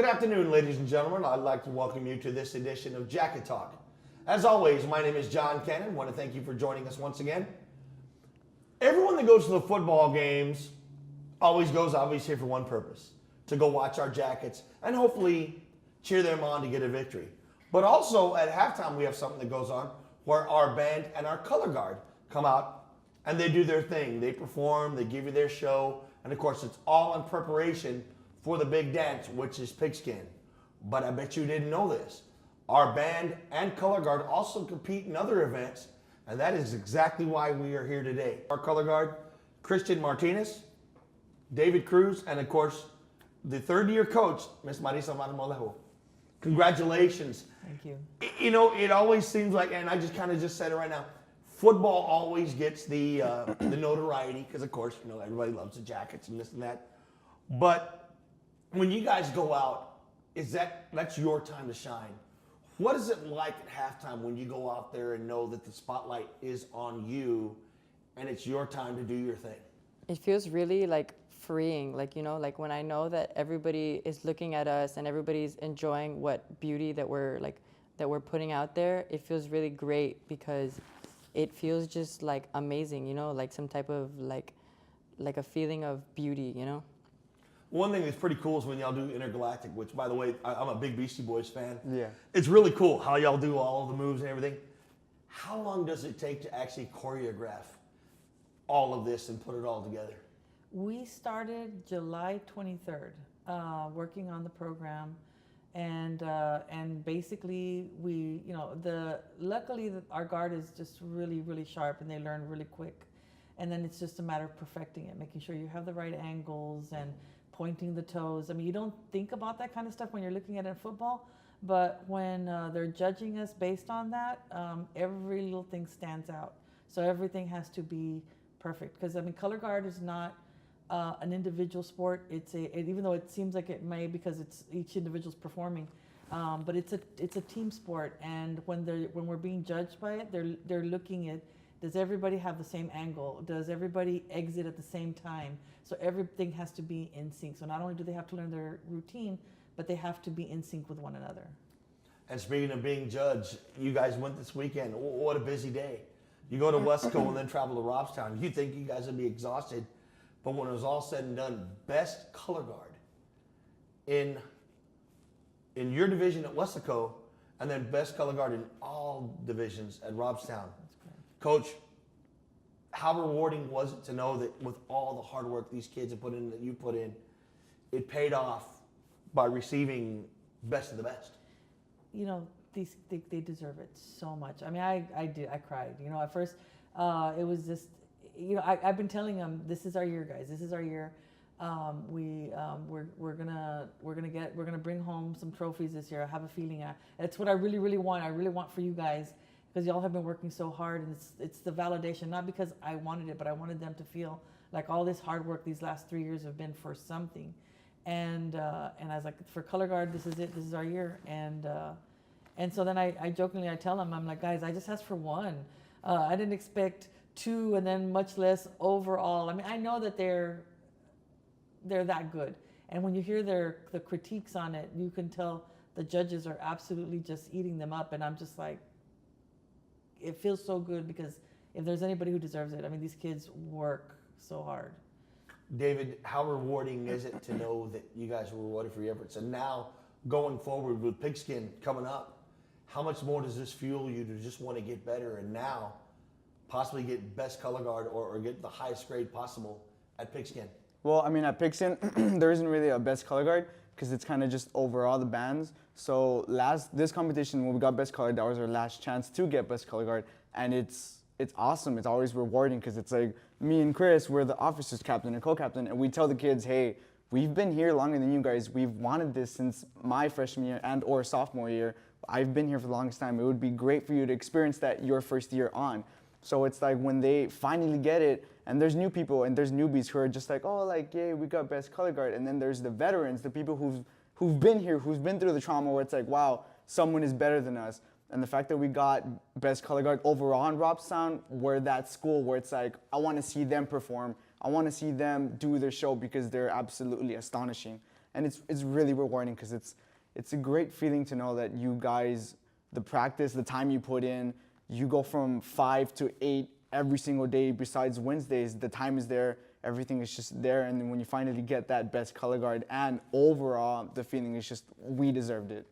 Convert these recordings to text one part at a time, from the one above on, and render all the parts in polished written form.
good afternoon, ladies and gentlemen. I'd like to welcome you to this edition of Jacket Talk. As always, my name is John Cannon. I want to thank you for joining us once again. Everyone that goes to the football games always goes obviously for one purpose, to go watch our Jackets and hopefully cheer them on to get a victory. But also at halftime we have something that goes on where our band and our color guard come out and they do their thing. They perform, they give you their show, and of course it's all in preparation for the big dance, which is pigskin. But I bet you didn't know this. Our band and color guard also compete in other events, and that is exactly why we are here today. Our color guard, Christian Martinez, David Cruz, and of course, the third-year coach, Miss Marisa Marmolejo. Congratulations. Thank you. You know, it always seems like, and I just kind of just said it right now, football always gets the notoriety because, of course, you know, everybody loves the Jackets and this and that. But when you guys go out, that's your time to shine. What is it like at halftime when you go out there and know that the spotlight is on you and it's your time to do your thing? It feels really like freeing, like, you know, like when I know that everybody is looking at us and everybody's enjoying what beauty that we're putting out there. It feels really great because it feels just like amazing, you know, like some type of like a feeling of beauty, you know. One thing that's pretty cool is when y'all do Intergalactic, which, by the way, I'm a big Beastie Boys fan. Yeah. It's really cool how y'all do all of the moves and everything. How long does it take to actually choreograph all of this and put it all together? We started July 23rd, working on the program, and basically we, you know, luckily our guard is just really, really sharp and they learn really quick, and then it's just a matter of perfecting it, making sure you have the right angles and pointing the toes. I mean, you don't think about that kind of stuff when you're looking at it in football, but when they're judging us based on that, every little thing stands out. So everything has to be perfect. Because I mean, color guard is not an individual sport. Even though it seems like it may because it's each individual's performing, but it's a team sport. And when we're being judged by it, they're looking at, does everybody have the same angle? Does everybody exit at the same time? So everything has to be in sync. So not only do they have to learn their routine, but they have to be in sync with one another. And speaking of being judged, you guys went this weekend. What a busy day. You go to Westco and then travel to Robstown. You think you guys would be exhausted, but when it was all said and done, best color guard in your division at Westco, and then best color guard in all divisions at Robstown. Coach, how rewarding was it to know that with all the hard work these kids have put in, that you put in, it paid off by receiving best of the best? You know, they deserve it so much. I mean, I cried. You know, at first, it was just, you know, I've been telling them, this is our year, guys. This is our year. We're gonna bring home some trophies this year. I have a feeling. It's what I really, really want. I really want for you guys, because y'all have been working so hard, and it's the validation, not because I wanted it, but I wanted them to feel like all this hard work these last 3 years have been for something. And I was like, for color guard, this is it. This is our year. And so then I jokingly tell them, I'm like, guys, I just asked for one. I didn't expect two, and then much less overall. I mean, I know that they're that good. And when you hear the critiques on it, you can tell the judges are absolutely just eating them up. And I'm just like, it feels so good, because if there's anybody who deserves it, I mean, these kids work so hard. David, how rewarding is it to know that you guys were rewarded for your efforts? And now, going forward with Pigskin coming up, how much more does this fuel you to just want to get better and now possibly get best color guard or get the highest grade possible at Pigskin? Well, I mean, at Pigskin, there isn't really a best color guard because it's kind of just overall the bands. So this competition, when we got best color, that was our last chance to get best color guard, and it's awesome. It's always rewarding because it's like me and Chris, we're the officers captain and co-captain, and we tell the kids, hey, we've been here longer than you guys. We've wanted this since my freshman year and or sophomore year. I've been here for the longest time. It would be great for you to experience that your first year on. So it's like when they finally get it, and there's new people and there's newbies who are just like, oh, like, yay, we got best color guard. And then there's the veterans, the people who've been here, who's been through the trauma, where it's like, wow, someone is better than us. And the fact that we got best color guard overall in Robstown, we're that school where it's like, I want to see them perform. I want to see them do their show because they're absolutely astonishing. and it's really rewarding because it's a great feeling to know that you guys, the practice, the time you put in, you go from 5 to 8 every single day. Besides Wednesdays, the time is there, everything is just there, and then when you finally get that best color guard, and overall the feeling is just we deserved it.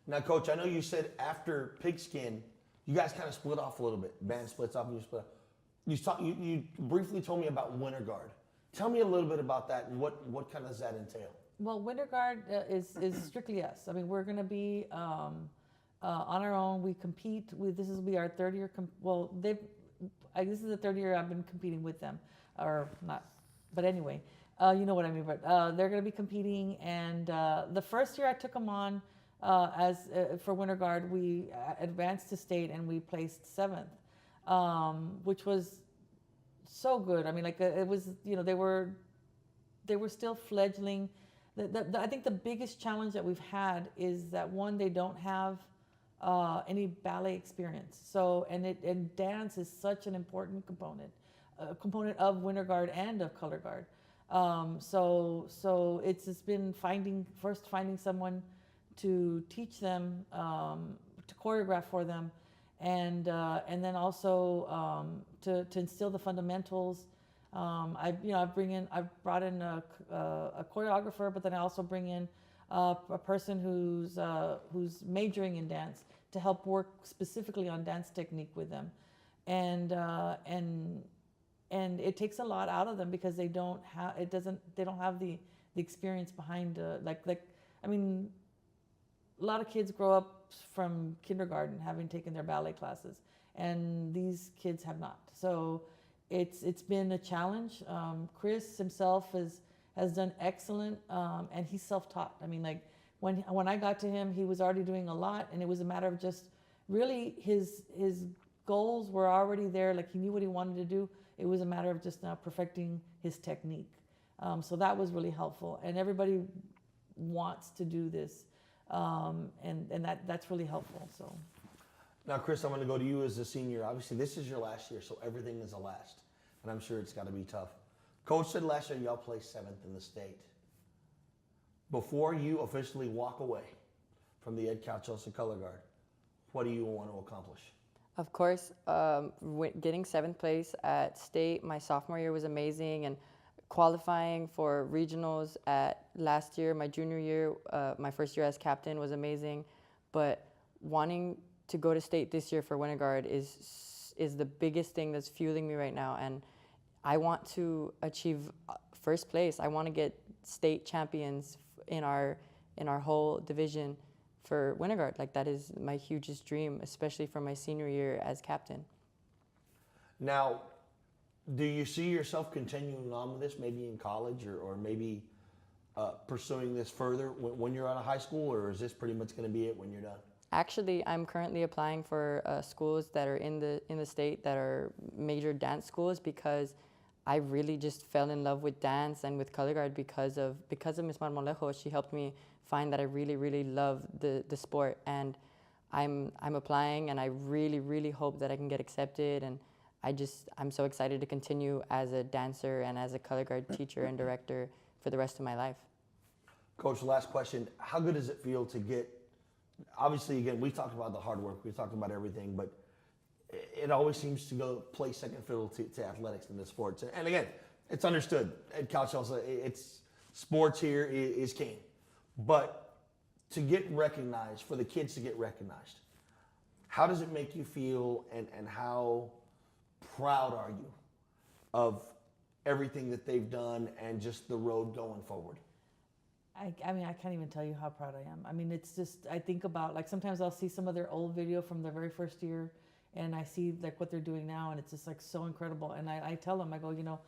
Now, Coach, I know you said after Pigskin, you guys kind of split off a little bit. Band splits off and you split off. You briefly told me about Winter Guard. Tell me a little bit about that and what kind of does that entail? Well, Winter Guard is strictly us. I mean, we're going to be on our own. We compete. This will be our third year. This is the third year I've been competing with them, or not. But anyway, you know what I mean. But they're going to be competing. And the first year I took them on for Winter Guard, we advanced to state and we placed 7th, which was so good. I mean, like it was. You know, they were still fledgling. I think the biggest challenge that we've had is that one, they don't have any ballet experience. So, and dance is such an important component of Winter Guard and of Color Guard. So it's just been finding someone to teach them, to choreograph for them, and then also to instill the fundamentals. I've brought in a choreographer, but then I also bring in a person who's majoring in dance to help work specifically on dance technique with them, and it takes a lot out of them because they don't have the experience behind I mean, a lot of kids grow up from kindergarten having taken their ballet classes, and these kids have not. So it's been a challenge. Chris himself has done excellent, and he's self-taught. I mean, like when I got to him, he was already doing a lot, and it was a matter of just really his goals were already there. Like he knew what he wanted to do. It was a matter of just now perfecting his technique. So that was really helpful, and everybody wants to do this, and that's really helpful. So. Now, Chris, I'm going to go to you as a senior. Obviously, this is your last year, so everything is a last. And I'm sure it's got to be tough. Coach said last year y'all placed 7th in the state. Before you officially walk away from the Edcouch-Elsa Color Guard, what do you want to accomplish? Of course, getting 7th place at state my sophomore year was amazing, and qualifying for regionals at last year, my junior year, my first year as captain was amazing. But wanting to go to state this year for Winter Guard is the biggest thing that's fueling me right now, and I want to achieve first place. I want to get state champions in our whole division for Winter Guard. Like that is my hugest dream, especially for my senior year as captain. Now, do you see yourself continuing on with this, maybe in college or maybe pursuing this further when you're out of high school, or is this pretty much going to be it when you're done? Actually, I'm currently applying for schools that are in the state that are major dance schools because I really just fell in love with dance and with color guard because of Ms. Marmolejo. She helped me find that I really love the sport, and I'm applying, and I really hope that I can get accepted, and I'm so excited to continue as a dancer and as a color guard teacher and director for the rest of my life. Coach, last question. How good does it feel to get, obviously, again, we talked about the hard work, we talked about everything, but it always seems to go play second fiddle to athletics in the sports. And again, it's understood. Edcouch-Elsa, it's sports here is king. But to get recognized, for the kids to get recognized, how does it make you feel, and how proud are you of everything that they've done and just the road going forward? I mean, I can't even tell you how proud I am. I mean, it's just, I think about, like, sometimes I'll see some of their old video from their very first year, and I see, like, what they're doing now, and it's just, like, so incredible. And I tell them, I go, you know,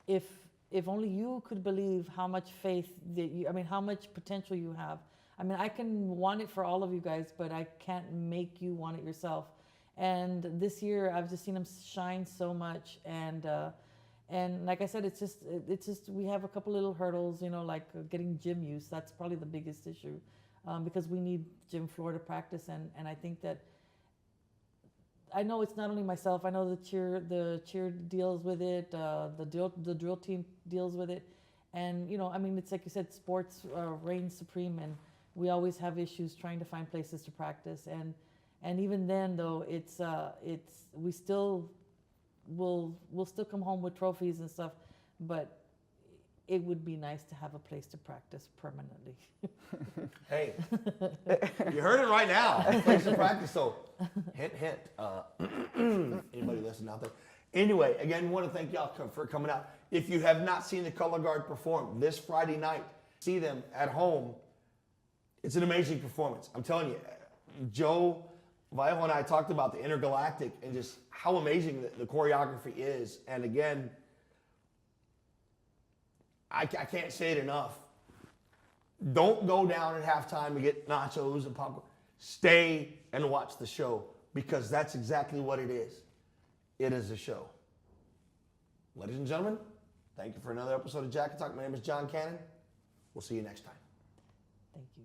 if only you could believe how much faith that you, I mean, how much potential you have. I mean, I can want it for all of you guys, but I can't make you want it yourself. And this year, I've just seen them shine so much, and like I said, it's just we have a couple little hurdles, you know, like getting gym use. That's probably the biggest issue, because we need gym floor to practice, and I think that, I know it's not only myself. I know the cheer deals with it, the drill team deals with it, And, you know, I mean, it's like you said, sports reigns supreme, and we always have issues trying to find places to practice. And even then, though, we still we'll still come home with trophies and stuff, but it would be nice to have a place to practice permanently. Hey, you heard it right now. Place to practice. So, hint, hint. Anybody listening out there? Anyway, again, want to thank y'all for coming out. If you have not seen the Color Guard perform this Friday night, see them at home. It's an amazing performance. I'm telling you, Joe Vallejo and I talked about the intergalactic and just how amazing the choreography is. And again, I can't say it enough. Don't go down at halftime and get nachos and popcorn. Stay and watch the show, because that's exactly what it is. It is a show. Ladies and gentlemen, thank you for another episode of Jack and Talk. My name is John Cannon. We'll see you next time. Thank you.